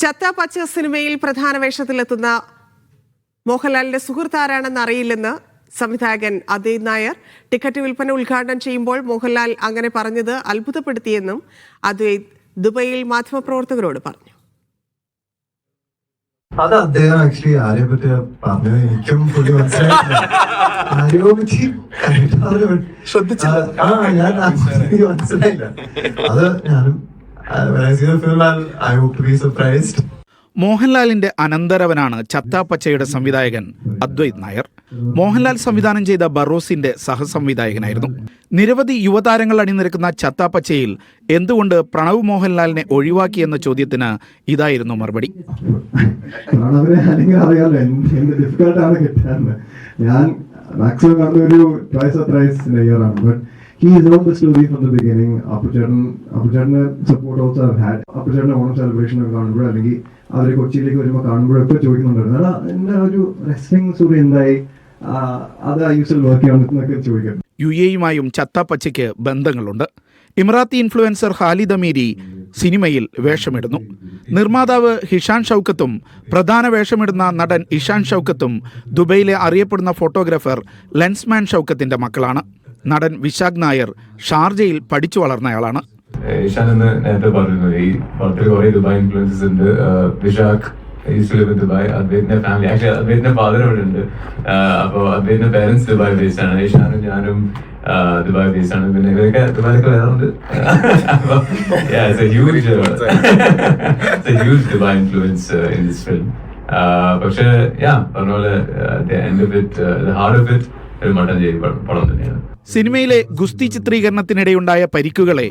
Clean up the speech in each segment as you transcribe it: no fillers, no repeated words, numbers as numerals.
ചത്താപച്ച സിനിമയിൽ പ്രധാന വേഷത്തിലെത്തുന്ന മോഹൻലാലിന്റെ സുഹൃത്താരാണെന്ന് അറിയില്ലെന്ന് സംവിധായകൻ അദ്വൈത് നായർ. ടിക്കറ്റ് വിൽപ്പന ഉദ്ഘാടനം ചെയ്യുമ്പോൾ മോഹൻലാൽ അങ്ങനെ പറഞ്ഞത് അത്ഭുതപ്പെടുത്തിയെന്നും അദ്വൈത് ദുബൈയിൽ മാധ്യമപ്രവർത്തകരോട് പറഞ്ഞു. അത് അദ്ദേഹം ആക്ച്വലി ആരെ പറ്റി പറഞ്ഞത് എനിക്കും പുള്ളി മനസ്സിലായില്ല. മനസ്സിലായില്ല. അത് ഞാനും മോഹൻലാലിന്റെ അനന്തരവനാണ് ചത്താപച്ചയുടെ സംവിധായകൻ അദ്വൈത് നായർ. മോഹൻലാൽ സംവിധാനം ചെയ്ത ബറോസിന്റെ സഹസംവിധായകനായിരുന്നു. നിരവധി യുവതാരങ്ങൾ അണിനിരക്കുന്ന ചത്താപച്ചയിൽ എന്തുകൊണ്ട് പ്രണവ് മോഹൻലാലിനെ ഒഴിവാക്കിയെന്ന ചോദ്യത്തിന് ഇതായിരുന്നു മറുപടി. ഞാൻ മാക്സിമം കണ്ടൊരു twice or thrice in a year ആണ്. But he is known the story from the beginning. അപ്പുചേട്ടന് support also I've had. അപ്പുചേട്ടന്റെ ഓണം സെലിബ്രേഷൻ ഒക്കെ കാണുമ്പോഴോ അല്ലെങ്കിൽ അവര് കൊച്ചിയിലേക്ക് വരുമ്പോൾ കാണുമ്പോഴൊക്കെ ചോദിക്കുന്നുണ്ടായിരുന്നു, അതാ എന്റെ ഒരു റെസ്ലിംഗ് സ്റ്റോറി എന്തായി, അത് ഐ യൂസ് വർക്ക് ചെയ്യാന്നൊക്കെ ചോദിക്കും. UAE-യുമായും ചത്താപച്ചയ്ക്ക് ബന്ധങ്ങളുണ്ട്. ഇമറാത്തി ഇൻഫ്ലുവൻസർ ഖാലിദ് അമീരി സിനിമയിൽ വേഷമിടുന്നു. നിർമ്മാതാവ് ഹിഷാൻ ഷൗക്കത്തും പ്രധാന വേഷമിടുന്ന നടൻ ഇഷാൻ ഷൗക്കത്തും ദുബൈയിലെ അറിയപ്പെടുന്ന ഫോട്ടോഗ്രാഫർ ലെൻസ്മാൻ ഷൗക്കത്തിന്റെ മക്കളാണ്. നടൻ വിശാഖ് നായർ ഷാർജയിൽ പഠിച്ചു വളർന്നയാളാണ്. ഇഷാൻ എന്ന് നേരത്തെ പറഞ്ഞു, ഈ പടത്തിൽ കുറെ ദുബായ് ഇൻഫ്ലുവൻസസ് ഉണ്ട്. വിശാഖ് ദുബായ്, അദ്ദേഹത്തിന്റെ ഫാമിലി ആക്ച്വലി അദ്ദേഹത്തിന്റെ ഫാദർ ഇവിടെ ഉണ്ട്. അപ്പോൾ അദ്ദേഹത്തിന്റെ പേരൻസ് ദുബായ് ബേസ്ഡ് ആണ്. ഇഷാനും ഞാനും ദുബായ് ബേസ്ഡ് ആണ്. പിന്നെ ഇവരൊക്കെ ദുബായിലൊക്കെ വരാറുണ്ട്. Huge Dubai influence in this film. പക്ഷേ പറഞ്ഞ പോലെ ഹാർഡ് ഓഫ് ഇറ്റ് ഒരു മട്ടൻ ചെയ്ത് പടം തന്നെയാണ്. സിനിമയിലെ ഗുസ്തി ചിത്രീകരണത്തിനിടെയുണ്ടായ പരിക്കുകളെ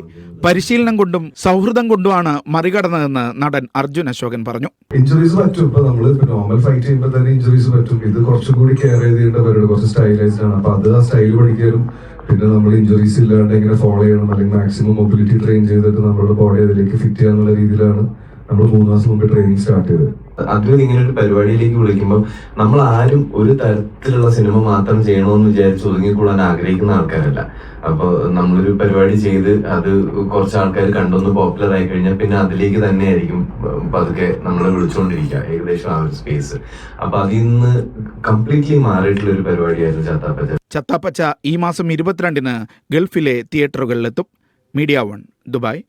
പരിശീലനം കൊണ്ടും സൗഹൃദം കൊണ്ടുമാണ് മറികടന്നതെന്ന് നടൻ അർജുൻ അശോകൻ പറഞ്ഞു. ഇഞ്ചുറീസ് പറ്റും. ഇപ്പൊ നമ്മള് നോർമൽ ഫൈറ്റ് ചെയ്യുമ്പോൾ തന്നെ ഇഞ്ചുറീസ് പറ്റും. ഇത് കുറച്ചും കൂടി കെയർ ചെയ്തേണ്ട പരിപാടി, കുറച്ച് സ്റ്റൈലൈസ്ഡ് ആണ്. അപ്പൊ അത് ആ സ്റ്റൈൽ പഠിക്കാനും പിന്നെ നമ്മൾ ഇഞ്ചുറീസ് ഇല്ലാണ്ട് എങ്ങനെ ഫോളോ ചെയ്യണം അല്ലെങ്കിൽ മാക്സിമം മൊബിലിറ്റി ട്രെയിൻ ചെയ്തിട്ട് നമ്മുടെ ബോഡി അതിലേക്ക് ഫിറ്റ് ചെയ്യാന്നുള്ള രീതിയിലാണ് നമ്മൾ 3 മാസം മുമ്പ് ട്രെയിനിങ് സ്റ്റാർട്ട് ചെയ്തത്. അതും ഇങ്ങനെ ഒരു പരിപാടിയിലേക്ക് വിളിക്കുമ്പോൾ നമ്മൾ ആരും ഒരു തരത്തിലുള്ള സിനിമ മാത്രം ചെയ്യണമെന്ന് വിചാരിച്ച് ഒതുങ്ങിക്കൂടാൻ ആഗ്രഹിക്കുന്ന ആൾക്കാരല്ല. അപ്പോൾ നമ്മളൊരു പരിപാടി ചെയ്ത് അത് കുറച്ച് ആൾക്കാർ കണ്ടൊന്ന് പോപ്പുലർ ആയി കഴിഞ്ഞാൽ പിന്നെ അതിലേക്ക് തന്നെ ആയിരിക്കും പതുക്കെ നമ്മളെ വിളിച്ചുകൊണ്ടിരിക്കുക, ഏകദേശം ആ ഒരു സ്പേസ്. അപ്പൊ അതിൽ നിന്ന് കംപ്ലീറ്റ്ലി മാറിയിട്ടുള്ള ഒരു പരിപാടിയായിരുന്നു ചത്താപച്ച. ചത്താപച്ച ഈ മാസം 22-ന് ഗൾഫിലെ തിയേറ്ററുകളിലെത്തും. Media 1 Dubai.